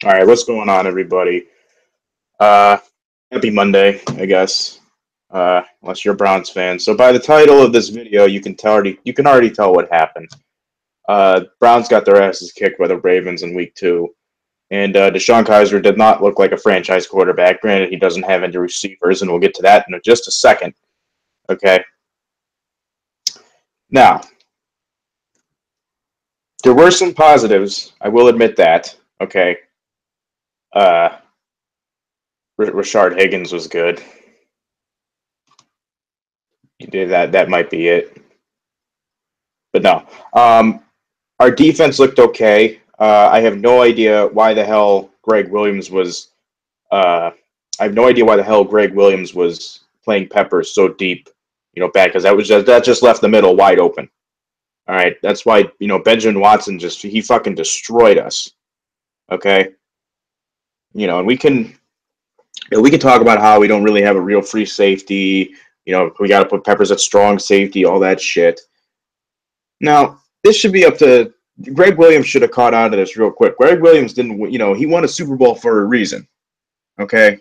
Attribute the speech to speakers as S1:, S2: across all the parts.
S1: All right, what's going on, everybody? Uh, Happy Monday, I guess. Unless you're a Browns fan. So by the title of this video, you can already tell what happened. Browns got their asses kicked by the Ravens in Week 2, and Deshaun Kaiser did not look like a franchise quarterback. Granted, he doesn't have any receivers, and we'll get to that in just a second. Okay. Now, there were some positives. I will admit that. Okay. Uh, Rashard Higgins was good. You did that. That might be it. But no. Our defense looked okay. I have no idea why the hell Greg Williams was. I have no idea why the hell Greg Williams was playing Peppers so deep, back because that just left the middle wide open. All right, that's why Benjamin Watson just he fucking destroyed us. Okay, and we can talk about how we don't really have a real free safety. We got to put Peppers at strong safety, all that shit. Now, this should be up to Greg Williams should have caught on to this real quick. Greg Williams didn't, he won a Super Bowl for a reason. Okay.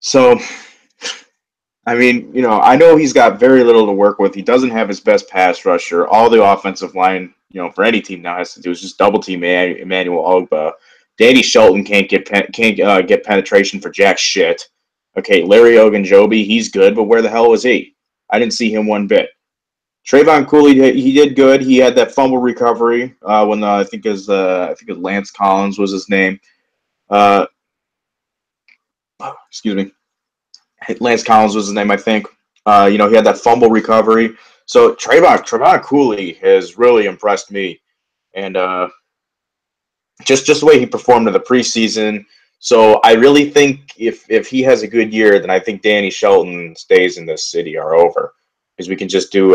S1: So, I mean, I know he's got very little to work with. He doesn't have his best pass rusher. All the offensive line, for any team now has to do is just double team Emmanuel Ogba. Danny Shelton can't get penetration for jack shit. Okay, Larry Ogunjobi, he's good, but where the hell was he? I didn't see him one bit. Trayvon Cooley, he did good. He had that fumble recovery when I think his Lance Collins was his name. Uh, Excuse me, Lance Collins was his name, I think. He had that fumble recovery. So Trayvon Cooley has really impressed me, and just the way he performed in the preseason. So I really think if he has a good year, then I think Danny Shelton's days in this city are over, because we can just do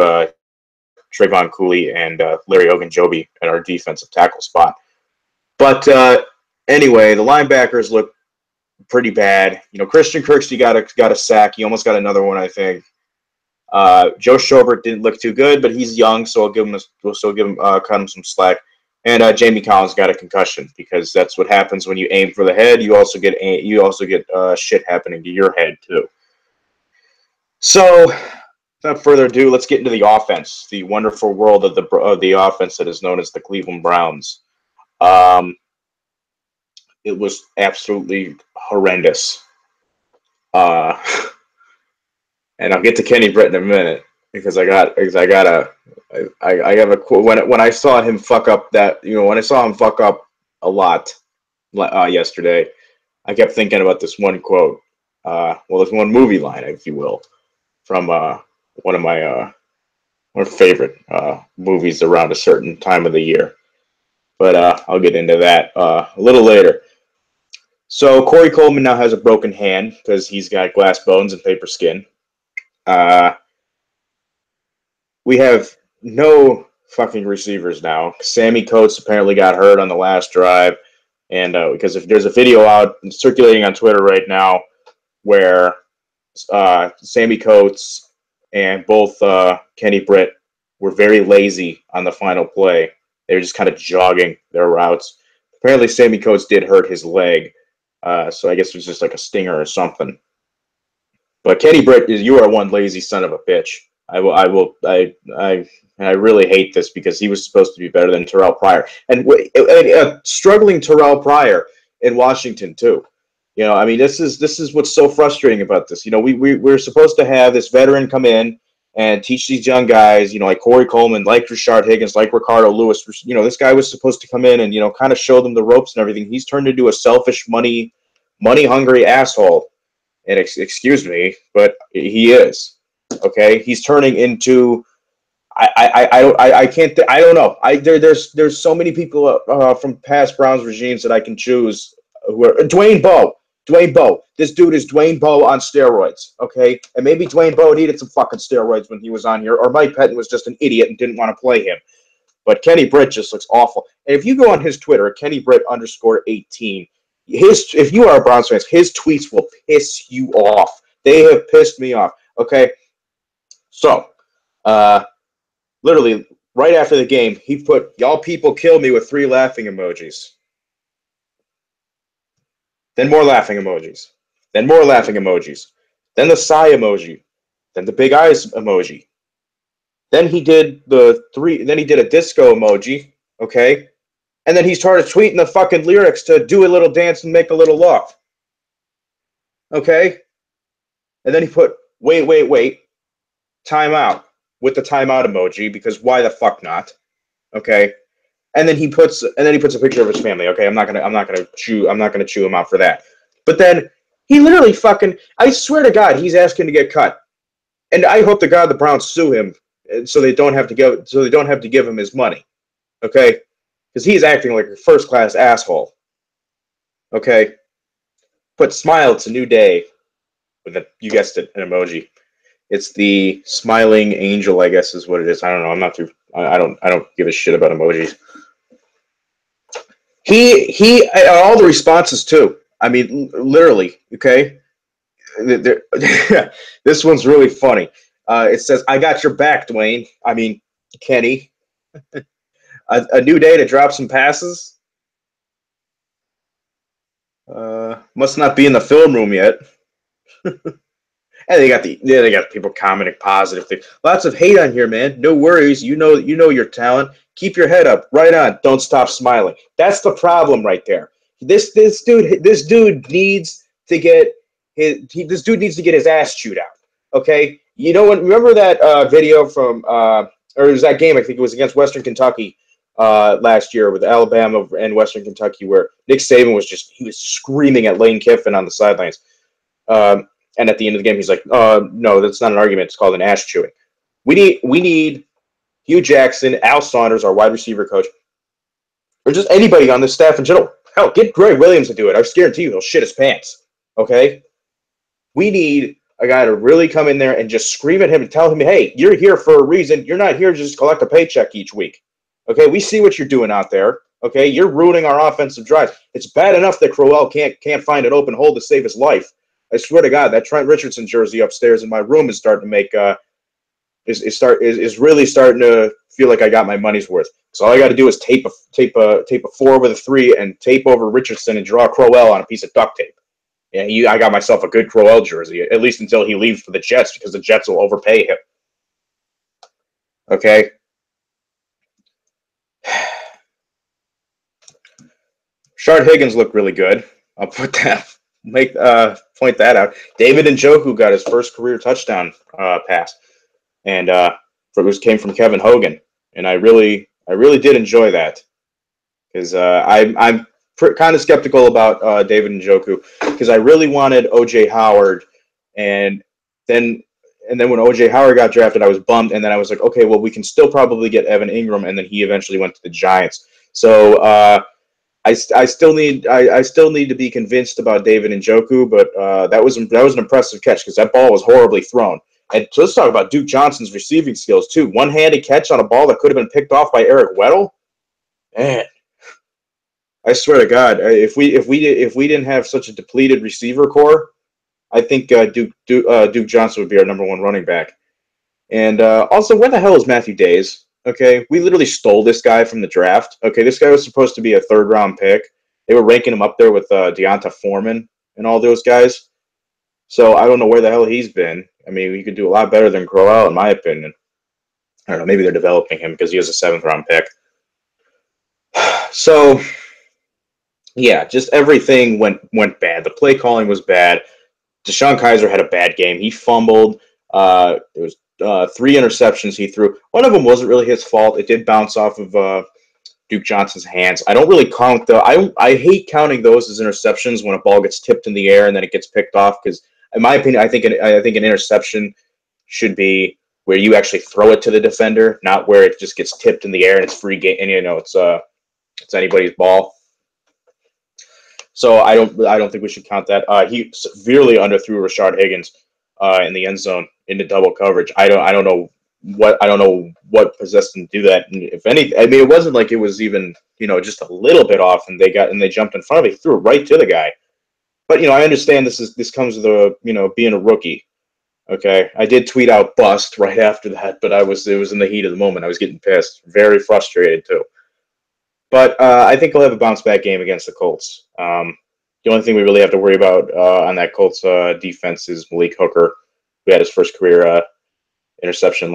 S1: Trayvon Cooley and Larry Ogunjobi at our defensive tackle spot. But anyway, the linebackers look pretty bad. Christian Kirksey got a sack. He almost got another one, I think. Joe Schobert didn't look too good, but he's young, so we'll cut him some slack. And Jamie Collins got a concussion, because that's what happens when you aim for the head. You also get shit happening to your head too. So, without further ado, let's get into the offense, the wonderful world of the offense that is known as the Cleveland Browns. Um, it was absolutely horrendous. Uh, and I'll get to Kenny Britt in a minute, because I have a quote when I saw him fuck up when I saw him fuck up a lot yesterday. I kept thinking about this one quote, this one movie line, if you will, from one of my favorite movies around a certain time of the year. But I'll get into that a little later. So Corey Coleman now has a broken hand because he's got glass bones and paper skin. We have no fucking receivers now. Sammy Coates apparently got hurt on the last drive, and because if there's a video out circulating on Twitter right now where Sammy Coates and both Kenny Britt were very lazy on the final play. They were just kind of jogging their routes. Apparently, Sammy Coates did hurt his leg, so I guess it was just like a stinger or something. But Kenny Britt, you are one lazy son of a bitch. I really hate this, because he was supposed to be better than Terrell Pryor, and struggling Terrell Pryor in Washington too. I mean, this is what's so frustrating about this. We're supposed to have this veteran come in and teach these young guys, like Corey Coleman, like Rashard Higgins, like Ricardo Lewis. This guy was supposed to come in and kind of show them the ropes and everything. He's turned into a selfish, money hungry asshole. And excuse me, but he is. Okay, he's turning into. I can't. I don't know. There's so many people from past Browns regimes that I can choose. Who are Dwayne Bowe? Dwayne Bowe. This dude is Dwayne Bowe on steroids. Okay, and maybe Dwayne Bowe needed some fucking steroids when he was on here, or Mike Pettin was just an idiot and didn't want to play him. But Kenny Britt just looks awful. And if you go on his Twitter, Kenny Britt _18, if you are a Browns fan, his tweets will piss you off. They have pissed me off. Okay, so literally right after the game, he put "y'all people kill me" with 3 laughing emojis. Then more laughing emojis. Then more laughing emojis. Then the sigh emoji. Then the big eyes emoji. Then he did Then he did a disco emoji. Okay, and then he started tweeting the fucking lyrics to "Do a little dance and make a little love." Okay, and then he put wait, timeout with the timeout emoji because why the fuck not? Okay, and then he puts a picture of his family. Okay, I'm not gonna chew him out for that. But then he literally fucking, I swear to God, he's asking to get cut, and I hope to God the Browns sue him so they don't have to give him his money. Okay, because he's acting like a first class asshole. Okay, put smile. It's a new day with a, you guessed it, an emoji. It's the smiling angel, I guess is what it is. I don't know. I'm not too. I don't give a shit about emojis. He all the responses too. I mean, literally. Okay, this one's really funny. It says, "I got your back, Dwayne." I mean, Kenny. A new day to drop some passes. Must not be in the film room yet. And they got people commenting positive things. Lots of hate on here, man. No worries. You know your talent. Keep your head up. Right on. Don't stop smiling. That's the problem right there. This dude needs to get his ass chewed out. Okay. You know what? Remember that video from or it was that game? I think it was against Western Kentucky last year with Alabama and Western Kentucky, where Nick Saban he was screaming at Lane Kiffin on the sidelines. And at the end of the game, he's like, no, that's not an argument. It's called an ass chewing. We need Hugh Jackson, Al Saunders, our wide receiver coach, or just anybody on this staff in general. Hell, get Greg Williams to do it. I guarantee you he'll shit his pants. Okay? We need a guy to really come in there and just scream at him and tell him, hey, you're here for a reason. You're not here to just collect a paycheck each week. Okay? We see what you're doing out there. Okay? You're ruining our offensive drives. It's bad enough that Crowell can't find an open hole to save his life. I swear to God, that Trent Richardson jersey upstairs in my room is starting to make is really starting to feel like I got my money's worth. So all I got to do is tape a 4 with a 3 and tape over Richardson and draw Crowell on a piece of duct tape. And I got myself a good Crowell jersey, at least until he leaves for the Jets, because the Jets will overpay him. Okay. Shard Higgins looked really good. I'll put that. Point that out. David Njoku got his first career touchdown pass, and it came from Kevin Hogan, and I really did enjoy that, because I'm kind of skeptical about David Njoku, because I really wanted O.J. Howard, and then when O.J. Howard got drafted, I was bummed, and then I was like, okay, well, we can still probably get Evan Ingram, and then he eventually went to the Giants. So I still need to be convinced about David Njoku, but that was an impressive catch, because that ball was horribly thrown. And so let's talk about Duke Johnson's receiving skills too. One-handed catch on a ball that could have been picked off by Eric Weddle. Man, I swear to God, if we didn't have such a depleted receiver core, I think Duke Johnson would be our number one running back. And also, where the hell is Matthew Days? Okay, we literally stole this guy from the draft. Okay, this guy was supposed to be a third-round pick. They were ranking him up there with Deonta Foreman and all those guys. So I don't know where the hell he's been. I mean, he could do a lot better than Crowell, in my opinion. I don't know. Maybe they're developing him because he was a seventh-round pick. So, yeah, just everything went bad. The play calling was bad. DeShone Kizer had a bad game. He fumbled. There was 3 interceptions he threw. One of them wasn't really his fault. It did bounce off of Duke Johnson's hands. I don't really count I hate counting those as interceptions when a ball gets tipped in the air and then it gets picked off, because, in my opinion, I think an interception should be where you actually throw it to the defender, not where it just gets tipped in the air and it's free game and it's anybody's ball. So I don't think we should count that. He severely underthrew Rashard Higgins in the end zone into double coverage. I don't know what possessed him to do that. And if any, I mean, it wasn't like it was even just a little bit off, and they jumped in front of it. He threw it right to the guy. But I understand this comes with being a rookie. Okay, I did tweet out "bust" right after that, but it was in the heat of the moment. I was getting pissed, very frustrated too. But I think he'll have a bounce back game against the Colts. The only thing we really have to worry about on that Colts defense is Malik Hooker, who had his first career interception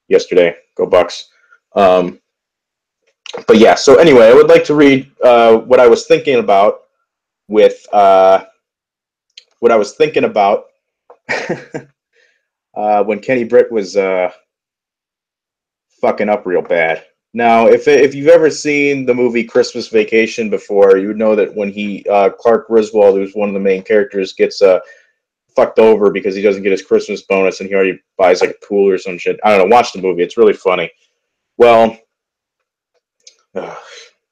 S1: yesterday. Go Bucks. But yeah, so anyway, I would like to read what I was thinking about with what I was thinking about when Kenny Britt was fucking up real bad. Now, if you've ever seen the movie Christmas Vacation before, you would know that when Clark Griswold, who's one of the main characters, gets fucked over because he doesn't get his Christmas bonus and he already buys like a pool or some shit. I don't know. Watch the movie; it's really funny. Well,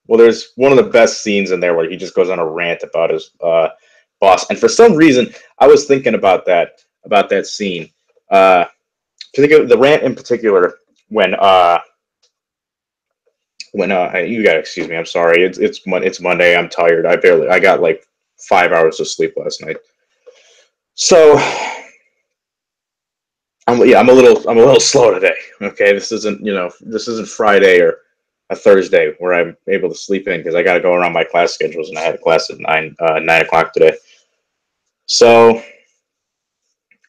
S1: there's one of the best scenes in there where he just goes on a rant about his boss, and for some reason, I was thinking about that scene. To think of the rant in particular when you gotta excuse me, I'm sorry. It's Monday. I'm tired. I got like 5 hours of sleep last night. So I'm a little slow today. Okay, this isn't Friday or a Thursday where I'm able to sleep in because I got to go around my class schedules, and I had a class at 9 o'clock today. So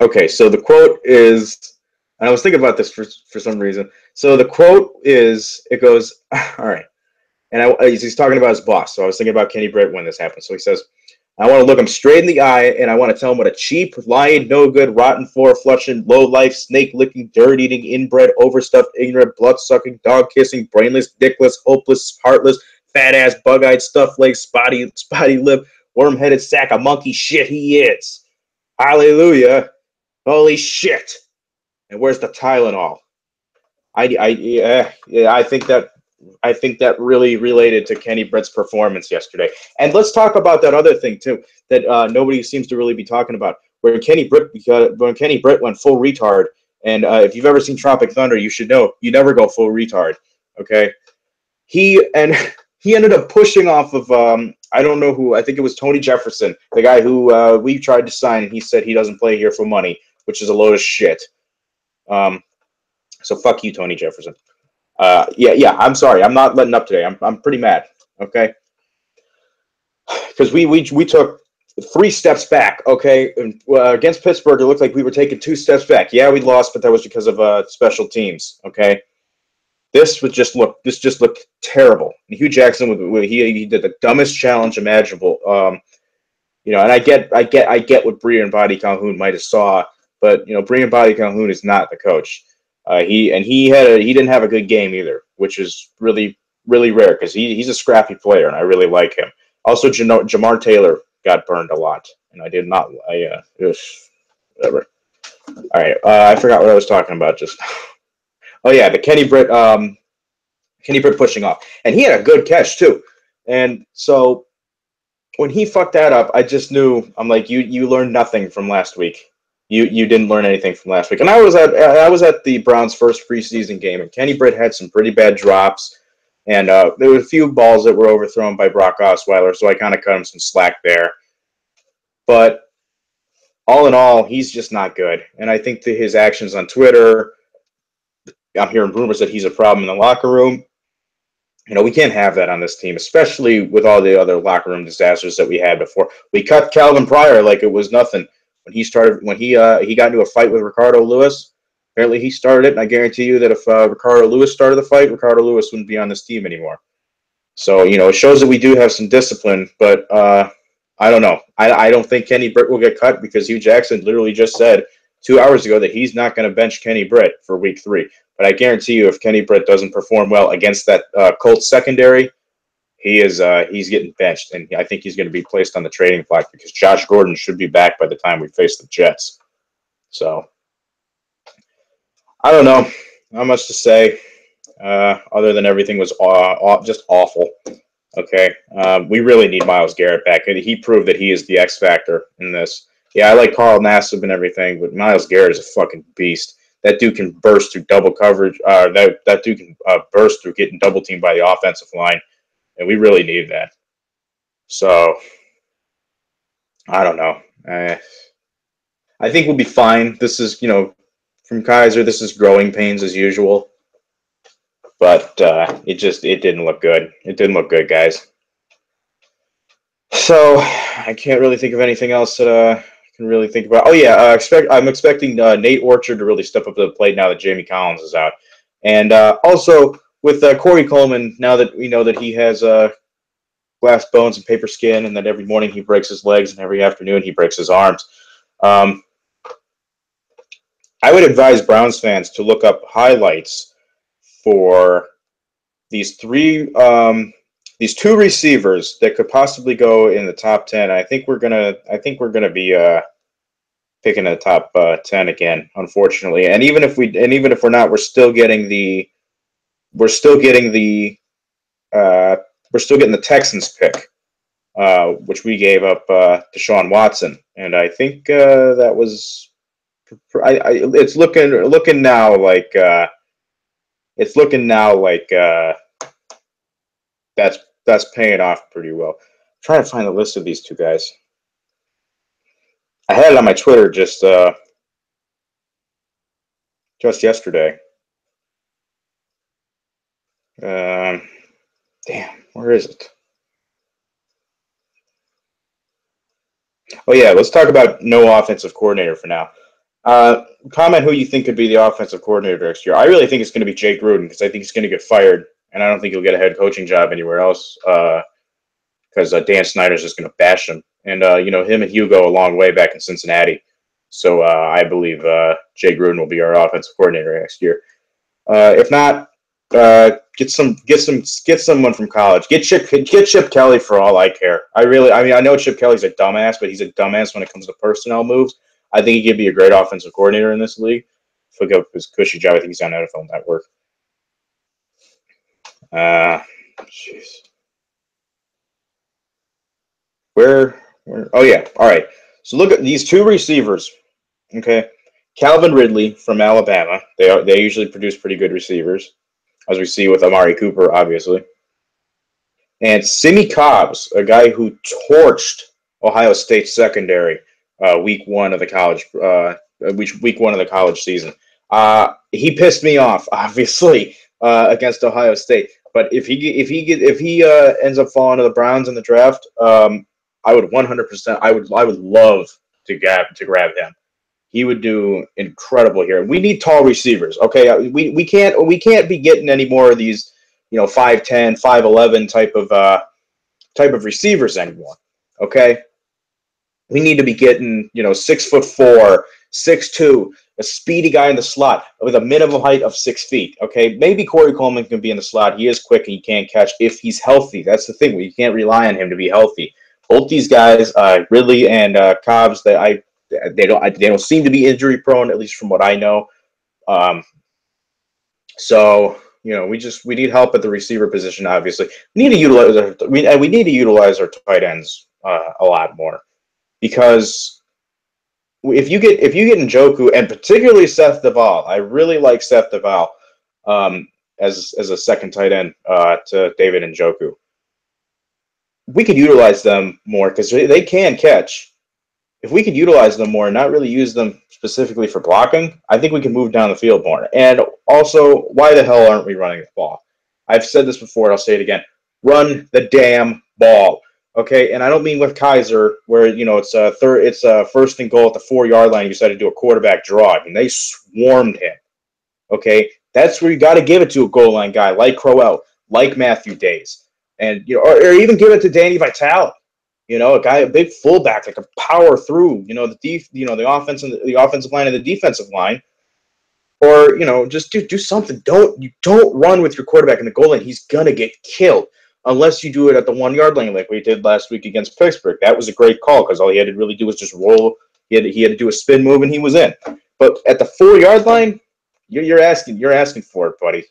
S1: okay, so the quote is, and I was thinking about this for some reason. So the quote is, it goes, all right. And he's talking about his boss. So I was thinking about Kenny Britt when this happened. So he says, I want to look him straight in the eye, and I want to tell him what a cheap, lying, no good, rotten, floor-flushing, low-life, snake-licking, dirt-eating, inbred, overstuffed, ignorant, blood-sucking, dog-kissing, brainless, dickless, hopeless, heartless, fat-ass, bug-eyed, stuffed-legged, spotty-lip, worm-headed sack of monkey shit he is. Hallelujah. Holy shit. And where's the Tylenol? I think that really related to Kenny Britt's performance yesterday. And let's talk about that other thing too that nobody seems to really be talking about. When Kenny Britt went full retard, and if you've ever seen Tropic Thunder, you should know you never go full retard. Okay, he ended up pushing off of I don't know who. I think it was Tony Jefferson, the guy who we tried to sign, and he said he doesn't play here for money, which is a load of shit. So fuck you, Tony Jefferson. Yeah. I'm sorry. I'm not letting up today. I'm pretty mad. Okay, because we took 3 steps back. Okay, and, against Pittsburgh, it looked like we were taking 2 steps back. Yeah, we lost, but that was because of special teams. Okay, this just looked terrible. And Hugh Jackson, he did the dumbest challenge imaginable. And I get what Breer and Body Calhoun might have saw, but Breer and Body Calhoun is not the coach. He didn't have a good game either, which is really, really rare because he's a scrappy player and I really like him. Also, Jamar Taylor got burned a lot, and I did not. Whatever. All right, I forgot what I was talking about just. Oh yeah, the Kenny Britt pushing off, and he had a good catch too. And so when he fucked that up, I just knew. I'm like, you learned nothing from last week. You didn't learn anything from last week. And I was at the Browns' first preseason game, and Kenny Britt had some pretty bad drops, and there were a few balls that were overthrown by Brock Osweiler, so I kind of cut him some slack there. But all in all, he's just not good. And I think that his actions on Twitter, I'm hearing rumors that he's a problem in the locker room. We can't have that on this team, especially with all the other locker room disasters that we had before. We cut Calvin Pryor like it was nothing. When he got into a fight with Ricardo Lewis, apparently he started it, and I guarantee you that if Ricardo Lewis started the fight, Ricardo Lewis wouldn't be on this team anymore. So, it shows that we do have some discipline, but I don't know. I don't think Kenny Britt will get cut because Hugh Jackson literally just said 2 hours ago that he's not going to bench Kenny Britt for week 3. But I guarantee you if Kenny Britt doesn't perform well against that Colts secondary, he's getting benched, and I think he's going to be placed on the trading block because Josh Gordon should be back by the time we face the Jets. So I don't know. Not much to say other than everything was just awful. Okay, we really need Myles Garrett back. He proved that he is the X factor in this. Yeah, I like Carl Nassib and everything, but Myles Garrett is a fucking beast. That dude can burst through double coverage. That dude can burst through getting double teamed by the offensive line. And we really need that. So, I don't know. I think we'll be fine. This is, from Kaiser, this is growing pains as usual. But it didn't look good. It didn't look good, guys. So I can't really think of anything else that I can really think about. Oh yeah, I'm expecting Nate Orchard to really step up to the plate now that Jamie Collins is out, and also with Corey Coleman, now that we know that he has glass bones and paper skin, and that every morning he breaks his legs and every afternoon he breaks his arms. Um, I would advise Browns fans to look up highlights for these these two receivers that could possibly go in the top 10. I think we're gonna be picking the top 10 again, unfortunately. And even if we're not, we're still getting the uh, we're still getting the Texans pick, which we gave up Deshaun Watson, and I think that was it's looking now like that's that's paying off pretty well. I'm trying to find the list of these two guys. I had it on my Twitter just yesterday. Um, Damn, where is it? Oh yeah, let's talk about no offensive coordinator for now. Comment who you think could be the offensive coordinator next year. I really think it's going to be Jake Gruden because I think he's going to get fired, and I don't think he'll get a head coaching job anywhere else because Dan Snyder's just going to bash him. And him and Hugh go a long way back in Cincinnati, so I believe Jay Gruden will be our offensive coordinator next year. If not, get someone from college. Get Chip Kelly for all I care. I know Chip Kelly's a dumbass, but he's a dumbass when it comes to personnel moves. I think he could be a great offensive coordinator in this league. If we go his cushy job, I think he's on NFL Network. Jeez. Where? Oh yeah. All right. So look at these two receivers. Okay, Calvin Ridley from Alabama. They usually produce pretty good receivers, as we see with Amari Cooper, obviously. And Simi Cobbs, a guy who torched Ohio State secondary week one of the college season. He pissed me off, obviously, against Ohio State. But if he ends up falling to the Browns in the draft, I would 100%. I would love to grab him. He would do incredible here. We need tall receivers. Okay, we can't be getting any more of these 5'10", 5'11" type of receivers anymore. Okay, we need to be getting 6'4", 6'2", a speedy guy in the slot with a minimum height of 6 feet. Okay, maybe Corey Coleman can be in the slot. He is quick and he can catch if he's healthy. That's the thing. We can't rely on him to be healthy. Both these guys, Ridley and Cobbs, they don't seem to be injury prone, at least from what I know. So we need help at the receiver position. Obviously, we need to utilize our tight ends a lot more, because if you get Njoku, and particularly Seth Duvall, I really like Seth Duvall as a second tight end to David Njoku. We could utilize them more because they can catch. If we could utilize them more and not really use them specifically for blocking, I think we can move down the field more. And also, why the hell aren't we running the ball? I've said this before, and I'll say it again. Run the damn ball. Okay, and I don't mean with Kaiser, where it's first and goal at the 4-yard line. You decide to do a quarterback draw. I mean, they swarmed him. Okay, that's where you got to give it to a goal line guy like Crowell, like Matthew Days, and or even give it to Danny Vitale. A big fullback that can power through, the offense and the offensive line and the defensive line, or just do something. You don't run with your quarterback in the goal line. He's gonna get killed unless you do it at the 1-yard line like we did last week against Pittsburgh. That was a great call because all he had to really do was just roll. He had to do a spin move and he was in. But at the 4-yard line, you're asking for it, buddy.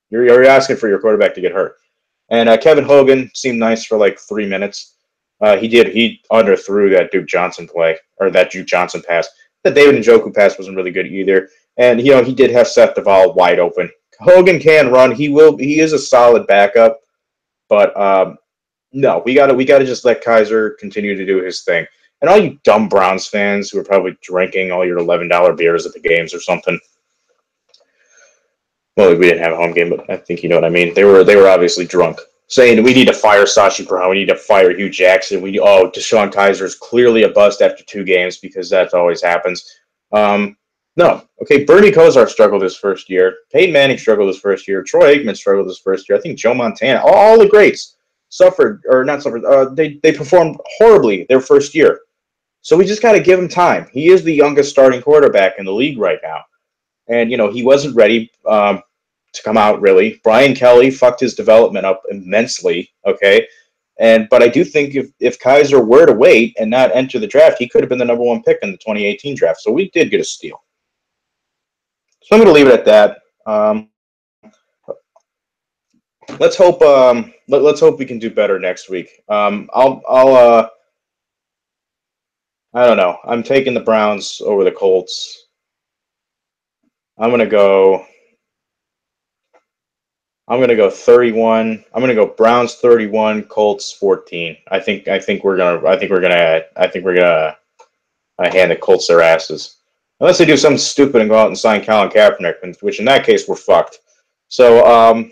S1: You're asking for your quarterback to get hurt. And Kevin Hogan seemed nice for like 3 minutes. He underthrew that Duke Johnson play, or that Duke Johnson pass. The David Njoku pass wasn't really good either. And he did have Seth Duvall wide open. Hogan can run. He is a solid backup, but no, we gotta just let Kaiser continue to do his thing. And all you dumb Browns fans who are probably drinking all your $11 beers at the games or something. Well, we didn't have a home game, but I think you know what I mean. They were obviously drunk. saying we need to fire Sashi Brown, we need to fire Hugh Jackson. Deshaun Kaiser is clearly a bust after 2 games because that always happens. No, okay. Bernie Kosar struggled his first year. Peyton Manning struggled his first year. Troy Aikman struggled his first year. I think Joe Montana, all the greats suffered or not suffered. They performed horribly their first year. So we just got to give him time. He is the youngest starting quarterback in the league right now, and he wasn't ready to come out really. Brian Kelly fucked his development up immensely. Okay. But I do think if Kaiser were to wait and not enter the draft, he could have been the number 1 pick in the 2018 draft. So we did get a steal. So I'm going to leave it at that. Let's hope. Let's hope we can do better next week. I don't know. I'm taking the Browns over the Colts. I'm going to go 31. I'm going to go Browns 31, Colts 14. I think we're gonna hand the Colts their asses. Unless they do something stupid and go out and sign Colin Kaepernick, which in that case we're fucked. So,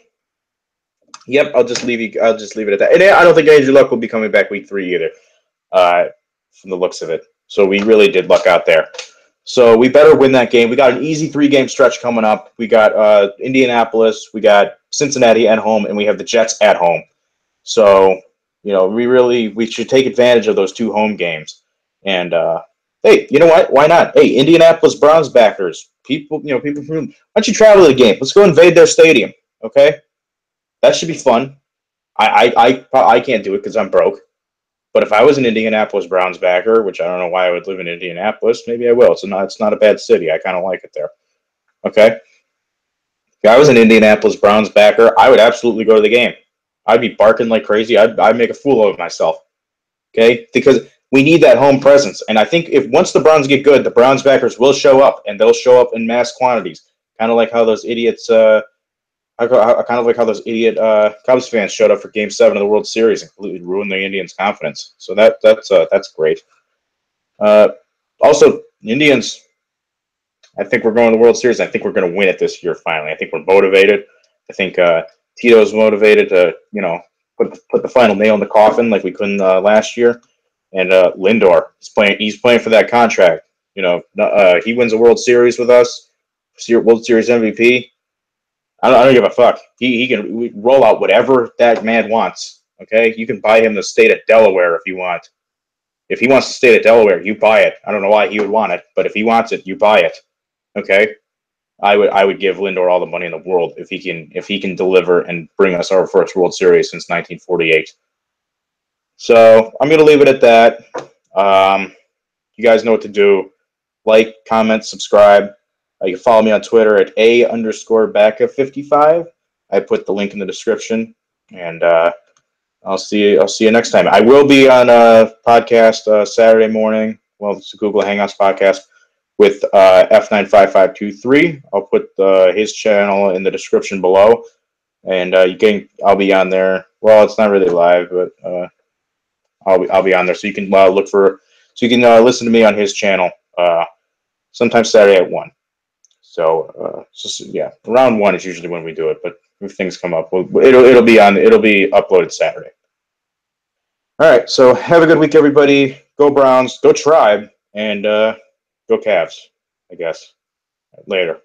S1: yep, I'll just leave it at that. And I don't think Andrew Luck will be coming back week 3 either, from the looks of it. So we really did luck out there. So we better win that game. We got an easy 3-game stretch coming up. We got Indianapolis, we got Cincinnati at home, and we have the Jets at home. So, we should take advantage of those 2 home games. And hey, you know what? Why not? Hey, Indianapolis Browns backers, people from, why don't you travel to the game? Let's go invade their stadium, okay? That should be fun. I can't do it because I'm broke. But if I was an Indianapolis Browns backer, which I don't know why I would live in Indianapolis, maybe I will. It's not a bad city. I kind of like it there. Okay? If I was an Indianapolis Browns backer, I would absolutely go to the game. I'd be barking like crazy. I'd make a fool of myself. Okay? Because we need that home presence. And I think once the Browns get good, the Browns backers will show up, and they'll show up in mass quantities. Kind of like how those idiots Cubs fans showed up for Game 7 of the World Series and completely ruined the Indians' confidence. So that's great. Also, the Indians, I think we're going to the World Series. I think we're going to win it this year finally. I think we're motivated. I think Tito's motivated to put the final nail in the coffin like we couldn't last year. And Lindor, he's playing for that contract. He wins a World Series with us, World Series MVP. I don't give a fuck. He can roll out whatever that man wants. Okay, you can buy him the state of Delaware if you want. If he wants the state of Delaware, you buy it. I don't know why he would want it, but if he wants it, you buy it. Okay, I would give Lindor all the money in the world if he can deliver and bring us our first World Series since 1948. So I'm gonna leave it at that. You guys know what to do. Like, comment, subscribe. You can follow me on Twitter at _Backa55. I put the link in the description, and I'll see you next time. I will be on a podcast Saturday morning. Well, it's a Google Hangouts podcast with F95523. I'll put his channel in the description below, and I'll be on there. Well, it's not really live, but I'll be on there, so you can listen to me on his channel sometime Saturday at 1. So, yeah, around 1 is usually when we do it. But if things come up, it'll be uploaded Saturday. All right. So have a good week, everybody. Go Browns. Go Tribe, and go Cavs. I guess. Later.